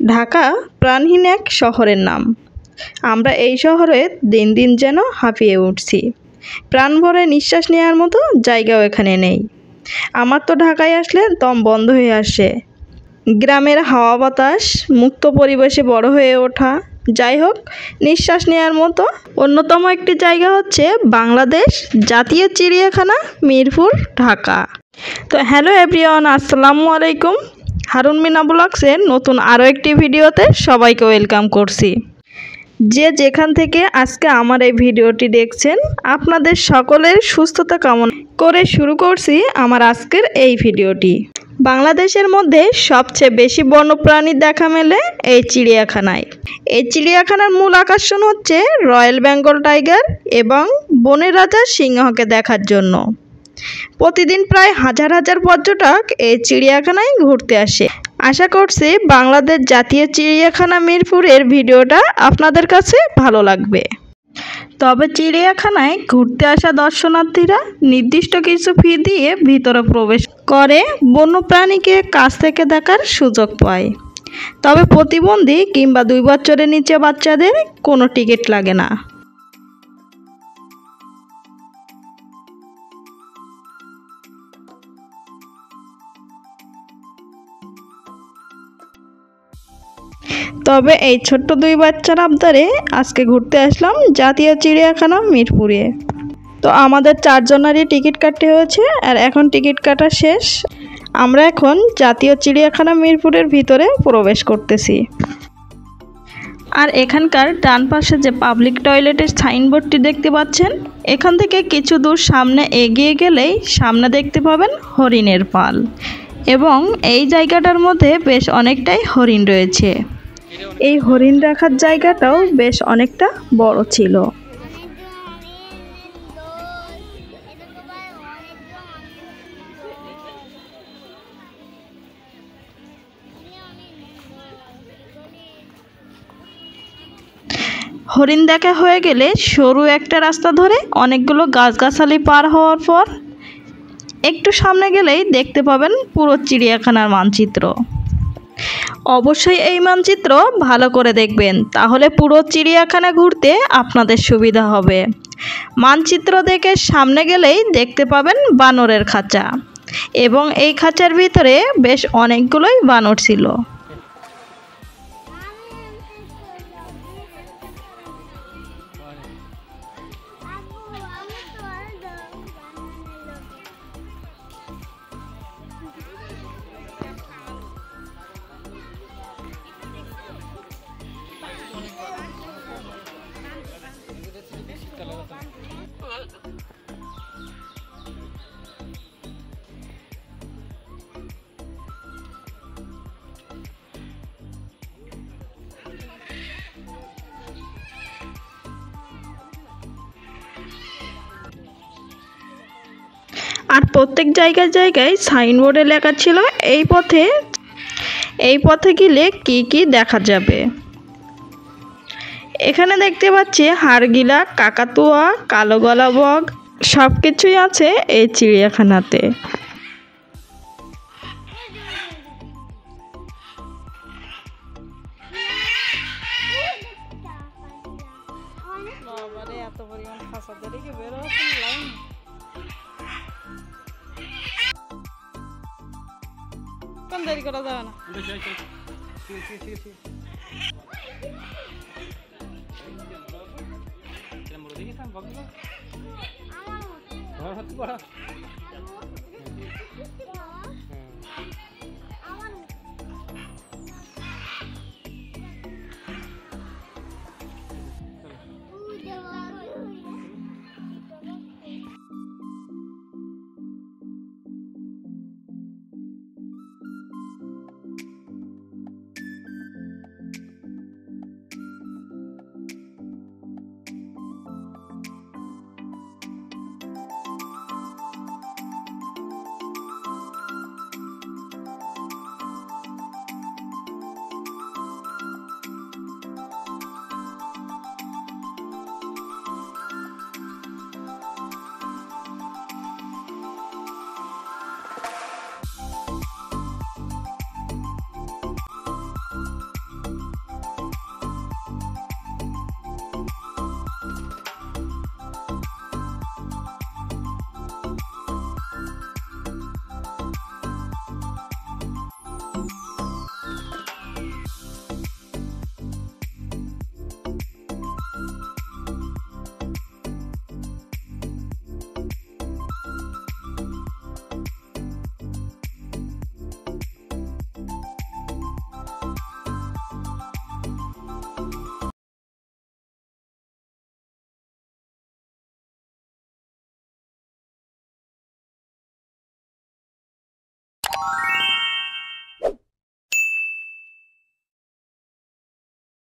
ঢাকা প্রাণহীন এক শহরের নাম। আমরা এই শহরে দিন দিন যেন হাঁপিয়ে উঠছি। প্রাণ ভরে নিঃশ্বাস নেওয়ার মতো জায়গাও এখানে নেই। আমার তো ঢাকায় আসলে দম বন্ধ হয়ে আসে। গ্রামের হাওয়া বাতাস, মুক্ত পরিবেশে বড় হয়ে ওঠা, যাই হোক, নিঃশ্বাস নেওয়ার মতো অন্যতম একটি জায়গা হচ্ছে বাংলাদেশ জাতীয় চিড়িয়াখানা, মিরপুর, ঢাকা। তো হ্যালো এভরিওয়ান, আসসালামু আলাইকুম। হারুন মিনা ব্লগসের নতুন আরও একটি ভিডিওতে সবাইকে ওয়েলকাম করছি। যে যেখান থেকে আজকে আমার এই ভিডিওটি দেখছেন, আপনাদের সকলের সুস্থতা কামনা করে শুরু করছি আমার আজকের এই ভিডিওটি। বাংলাদেশের মধ্যে সবচেয়ে বেশি বন্যপ্রাণী দেখা মেলে এই চিড়িয়াখানায়। এই চিড়িয়াখানার মূল আকর্ষণ হচ্ছে রয়্যাল বেঙ্গল টাইগার এবং বনের রাজা সিংহকে দেখার জন্য। প্রতিদিন প্রায় হাজার হাজার পর্যটক এই চিড়িয়াখানায় ঘুরতে আসে। আশা করছি বাংলাদেশ জাতীয় চিড়িয়াখানা মিরপুরের ভিডিওটা আপনাদের কাছে ভালো লাগবে। তবে চিড়িয়াখানায় ঘুরতে আসা দর্শনার্থীরা নির্দিষ্ট কিছু ফি দিয়ে ভিতরে প্রবেশ করে বন্যপ্রাণীকে কাছ থেকে দেখার সুযোগ পায়। তবে প্রতিবন্ধী কিংবা 2 বছরের নিচে বাচ্চাদের কোনো টিকিট লাগে না। তবে এই ছোট্ট 2 বাচ্চার আবদারে আজকে ঘুরতে আসলাম জাতীয় চিড়িয়াখানা মিরপুরে। তো আমাদের 4 জনেরই টিকিট কাটতে হয়েছে, আর এখন টিকিট কাটা শেষ। আমরা এখন জাতীয় চিড়িয়াখানা মিরপুরের ভিতরে প্রবেশ করতেছি। আর এখানকার ডান পাশে যে পাবলিক টয়লেটের সাইনবোর্ডটি দেখতে পাচ্ছেন, এখান থেকে কিছু দূর সামনে এগিয়ে গেলেই সামনে দেখতে পাবেন হরিণের পাল, এবং এই জায়গাটার মধ্যে বেশ অনেকটাই হরিণ রয়েছে। এই হরিণ রাখার জায়গাটাও বেশ অনেকটা বড় ছিল। হরিণ দেখা হয়ে গেলে সরু একটা রাস্তা ধরে অনেকগুলো গাছগাছালি পার হওয়ার পর একটু সামনে গেলেই দেখতে পাবেন পুরো চিড়িয়াখানার মানচিত্র। অবশ্যই এই মানচিত্র ভালো করে দেখবেন, তাহলে পুরো চিড়িয়াখানা ঘুরতে আপনাদের সুবিধা হবে। মানচিত্র দেখে সামনে গেলেই দেখতে পাবেন বানরের খাঁচা, এবং এই খাঁচার ভিতরে বেশ অনেকগুলোই বানর ছিল। আর প্রত্যেক জায়গায় জায়গায় সাইনবোর্ডে লেখা ছিল এই পথে গেলে কি কি দেখা যাবে। এখানে দেখতে পাচ্ছি হাড়গিলা, কাকাতুয়া, কালো গলা বগ, সব কিছুই আছে এই চিড়িয়াখানাতে। দেরি করা যাবে না।